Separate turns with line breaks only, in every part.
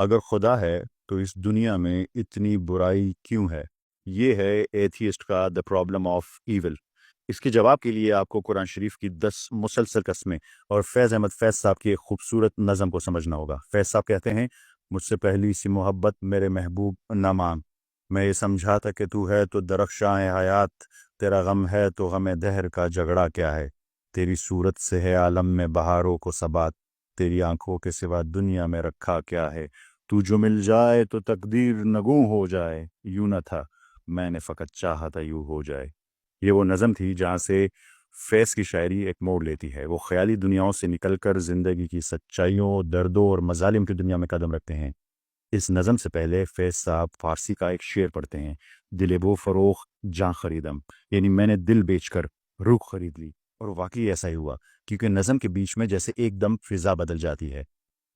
اگر خدا ہے تو اس دنیا میں اتنی برائی کیوں ہے؟ یہ ہے ایتھیسٹ کا دا پرابلم آف ایول۔ اس کے جواب کے لیے آپ کو قرآن شریف کی 10 مسلسل قسمیں اور فیض احمد فیض صاحب کی ایک خوبصورت نظم کو سمجھنا ہوگا۔ فیض صاحب کہتے ہیں، مجھ سے پہلی سی محبت میرے محبوب نہ مانگ، میں یہ سمجھا تھا کہ تو ہے تو درخشاں حیات، تیرا غم ہے تو غم دہر کا جھگڑا کیا ہے، تیری صورت سے ہے عالم میں بہاروں کو ثبات، تیری آنکھوں کے سوا دنیا میں رکھا کیا ہے، تو جو مل جائے تو تقدیر نگوں ہو جائے، یوں نہ تھا میں نے فقط چاہا تھا یوں ہو جائے۔ یہ وہ نظم تھی جہاں سے فیض کی شاعری ایک موڑ لیتی ہے۔ وہ خیالی دنیاؤں سے نکل کر زندگی کی سچائیوں، دردوں اور مظالم کی دنیا میں قدم رکھتے ہیں۔ اس نظم سے پہلے فیض صاحب فارسی کا ایک شعر پڑھتے ہیں، دل بو فروخت جاں خریدم، یعنی میں نے دل بیچ کر روح خرید لی۔ اور واقعی ایسا ہی ہوا، کیونکہ نظم کے بیچ میں جیسے ایک دم فضا بدل جاتی ہے۔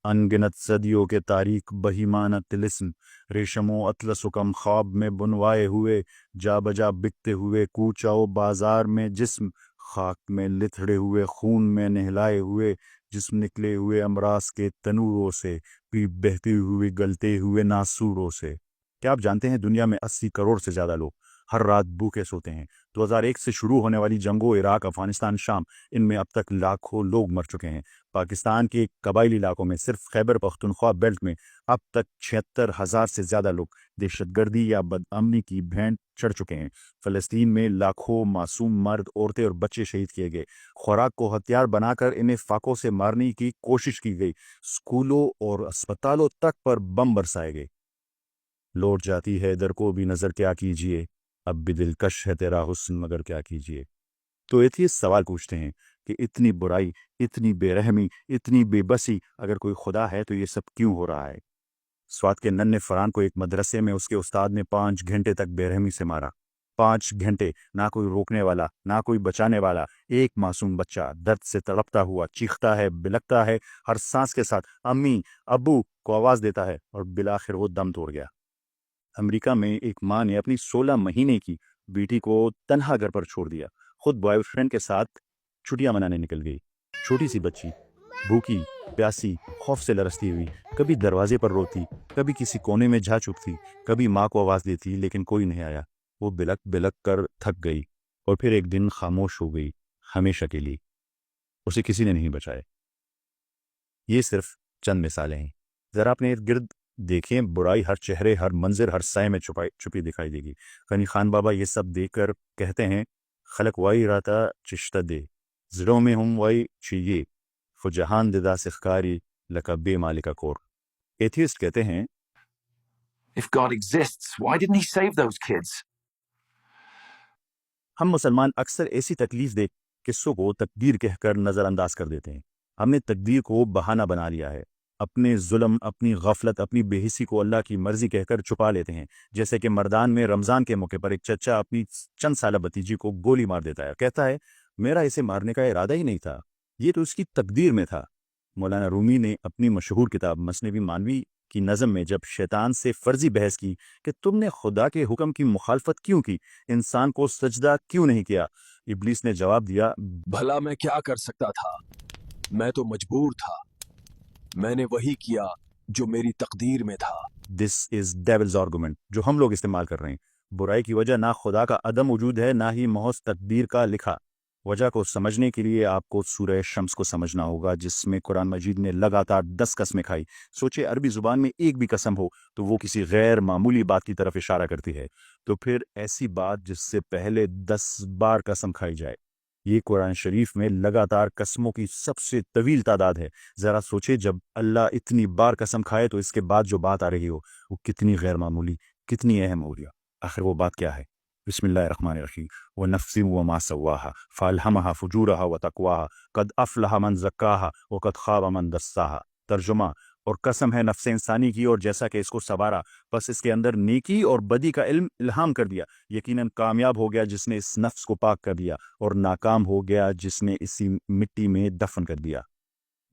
انگنت صدیوں کے تاریک بہیمانہ طلسم، ریشم و اطلس و کم خواب میں بنوائے ہوئے، جا بجا بکتے ہوئے کوچاؤ بازار میں جسم، خاک میں لتھڑے ہوئے خون میں نہلائے ہوئے جسم، نکلے ہوئے امراض کے تنوروں سے، پی بہتے ہوئے گلتے ہوئے ناسوروں سے۔ کیا آپ جانتے ہیں دنیا میں 80 کروڑ سے زیادہ لوگ ہر رات بھوکے سوتے ہیں؟ 2001 سے شروع ہونے والی جنگوں، عراق، افغانستان، شام، ان میں اب تک لاکھوں لوگ مر چکے ہیں۔ پاکستان کے قبائلی علاقوں میں صرف خیبر پختونخوا بیلٹ میں اب تک 76,000 سے زیادہ لوگ دہشت گردی یا بدامنی کی بھینٹ چڑھ چکے ہیں۔ فلسطین میں لاکھوں معصوم مرد، عورتیں اور بچے شہید کیے گئے۔ خوراک کو ہتھیار بنا کر انہیں فاقوں سے مارنے کی کوشش کی گئی۔ اسکولوں اور اسپتالوں تک پر بم برسائے گئے۔ لوٹ جاتی ہے در کو بھی نظر کیا کیجیے، اب بھی دلکش ہے تیرا حسن مگر کیا کیجیے۔ تو ایتھیسٹ سوال پوچھتے ہیں کہ اتنی برائی، اتنی بے رحمی، اتنی بے بسی، اگر کوئی خدا ہے تو یہ سب کیوں ہو رہا ہے؟ سوات کے ننھے فرحان کو ایک مدرسے میں اس کے استاد نے 5 گھنٹے تک بے رحمی سے مارا۔ 5 گھنٹے، نہ کوئی روکنے والا، نہ کوئی بچانے والا۔ ایک معصوم بچہ درد سے تڑپتا ہوا چیختا ہے، بلکتا ہے، ہر سانس کے ساتھ امی، ابو کو آواز دیتا ہے، اور بالآخر وہ دم توڑ گیا۔ امریکہ میں ایک ماں نے اپنی 16 مہینے کی بیٹی کو تنہا گھر پر چھوڑ دیا، خود بوائے فرینڈ کے ساتھ چھٹیاں منانے نکل گئی۔ چھوٹی سی بچی، بھوکی، پیاسی، خوف سے لرزتی ہوئی، کبھی دروازے پر روتی، کبھی کسی کونے میں جا چھپتی، کبھی ماں کو آواز دیتی، لیکن کوئی نہیں آیا۔ وہ بلک بلک کر تھک گئی اور پھر ایک دن خاموش ہو گئی، ہمیشہ کے لیے۔ اسے کسی نے نہیں بچایا۔ یہ صرف چند مثالیں ہیں، ذرا اپنے ارد گرد دیکھیں، برائی ہر چہرے، ہر منظر، ہر سائے میں چھپی دکھائی دے گی۔ غنی خان بابا یہ سب دیکھ کر کہتے ہیں، خلق وائی راتا چشتہ دے، زروں میں ہم وائی چیئے، فو جہان ددا سخکاری لکا بے مالکا کور۔ ایتھیسٹ کہتے ہیں،
If God exists, why didn't he save those kids?
ہم مسلمان اکثر ایسی تکلیف دہ قصوں کو تقدیر کہہ کر نظر انداز کر دیتے ہیں۔ ہم نے تقدیر کو بہانہ بنا لیا ہے، اپنے ظلم، اپنی غفلت، اپنی بے حسی کو اللہ کی مرضی کہہ کر چھپا لیتے ہیں۔ جیسے کہ مردان میں رمضان کے موقع پر ایک چچا اپنی چند سالہ بھتیجی کو گولی مار دیتا ہے، کہتا ہے، میرا اسے مارنے کا ارادہ ہی نہیں تھا، یہ تو اس کی تقدیر میں تھا۔ مولانا رومی نے اپنی مشہور کتاب مثنوی مانوی کی نظم میں جب شیطان سے فرضی بحث کی کہ تم نے خدا کے حکم کی مخالفت کیوں کی، انسان کو سجدہ کیوں نہیں کیا، ابلیس نے جواب دیا،
بھلا میں کیا کر سکتا تھا، میں تو مجبور تھا، میں نے وہی کیا جو میری تقدیر میں تھا۔
دس از ڈیولز آرگومنٹ جو ہم لوگ استعمال کر رہے ہیں۔ برائی کی وجہ نہ خدا کا عدم وجود ہے، نہ ہی محض تقدیر کا لکھا۔ وجہ کو سمجھنے کے لیے آپ کو سورہ شمس کو سمجھنا ہوگا، جس میں قرآن مجید نے لگاتار 10 قسمیں کھائی۔ سوچے عربی زبان میں ایک بھی قسم ہو تو وہ کسی غیر معمولی بات کی طرف اشارہ کرتی ہے، تو پھر ایسی بات جس سے پہلے 10 بار قسم کھائی جائے۔ یہ قرآن شریف میں لگاتار قسموں کی سب سے طویل تعداد ہے۔ ذرا سوچے، جب اللہ اتنی بار قسم کھائے تو اس کے بعد جو بات آ رہی ہو وہ کتنی غیر معمولی، کتنی اہم ہو رہی ہے۔ آخر وہ بات کیا ہے؟ بسم اللہ الرحمن الرحیم، وَنَفْسٍ وَمَا سَوَّاهَا فَأَلْهَمَهَا فُجُورَهَا وَتَقْوَاهَا قَدْ أَفْلَحَ مَنْ زَكَّاهَا وَقَدْ خَابَ مَنْ دَسَّاهَا۔ ترجمہ، اور قسم ہے نفس انسانی کی، اور جیسا کہ اس کو سنوارا، بس اس کے اندر نیکی اور بدی کا علم الہام کر دیا۔ یقیناً کامیاب ہو گیا جس نے اس نفس کو پاک کر دیا، اور ناکام ہو گیا جس نے اسی مٹی میں دفن کر دیا۔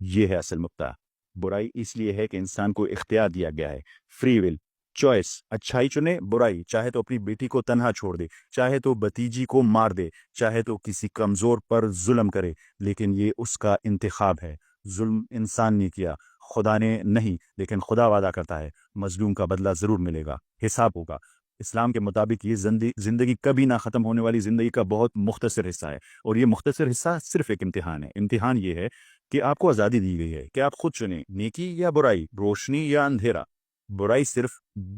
یہ ہے اصل مقطع۔ برائی اس لیے ہے کہ انسان کو اختیار دیا گیا ہے، فری ول، چوائس۔ اچھائی چنے، برائی، چاہے تو اپنی بیٹی کو تنہا چھوڑ دے، چاہے تو بھتیجی کو مار دے، چاہے تو کسی کمزور پر ظلم کرے، لیکن یہ اس کا انتخاب ہے۔ ظلم انسان نے کیا، خدا نے نہیں، لیکن خدا وعدہ کرتا ہے مظلوم کا بدلہ ضرور ملے گا، حساب ہوگا۔ اسلام کے مطابق یہ زندگی کبھی نہ ختم ہونے والی زندگی کا بہت مختصر حصہ ہے، اور یہ مختصر حصہ صرف ایک امتحان ہے۔ امتحان یہ ہے کہ آپ کو آزادی دی گئی ہے کہ آپ خود چنیں، نیکی یا برائی، روشنی یا اندھیرا۔ برائی صرف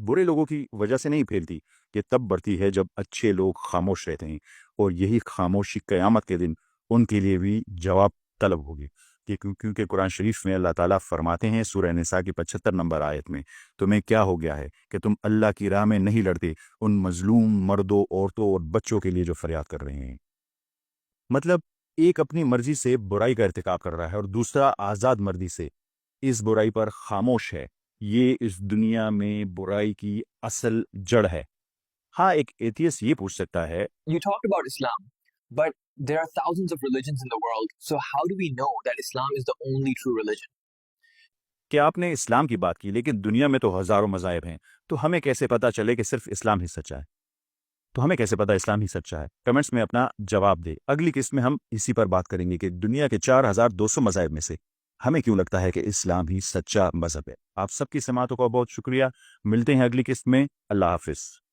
برے لوگوں کی وجہ سے نہیں پھیلتی، یہ تب بڑھتی ہے جب اچھے لوگ خاموش رہتے ہیں، اور یہی خاموشی قیامت کے دن ان کے لیے بھی جواب طلب ہوگی۔ کیونکہ قرآن شریف میں اللہ تعالیٰ فرماتے ہیں سورہ نساء کی 75 نمبر آیت میں، تمہیں کیا ہو گیا ہے کہ تم اللہ کی راہ میں نہیں لڑتے ان مظلوم مردوں، عورتوں اور بچوں کے لیے جو فریاد کر رہے ہیں۔ مطلب ایک اپنی مرضی سے برائی کا ارتکاب کر رہا ہے اور دوسرا آزاد مرضی سے اس برائی پر خاموش ہے۔ یہ اس دنیا میں برائی کی اصل جڑ ہے۔ ہاں، ایک ایتھیسٹ یہ پوچھ سکتا ہے
You talked about Islam, but there are thousands of religions in the world, so how do we know that Islam is the only true religion?
کہ آپ نے اسلام کی بات کی، لیکن دنیا میں تو ہزاروں مذاہب ہیں، تو ہمیں کیسے پتا چلے کہ صرف اسلام ہی سچا ہے؟ تو ہمیں کیسے پتا اسلام ہی سچا ہے؟ کمنٹس میں اپنا جواب دے۔ اگلی قسط میں ہم اسی پر بات کریں گے کہ دنیا کے 4200 مذاہب میں سے ہمیں کیوں لگتا ہے کہ اسلام ہی سچا مذہب ہے۔ آپ سب کی سماعتوں کا بہت شکریہ، ملتے ہیں اگلی قسط میں۔ اللہ حافظ۔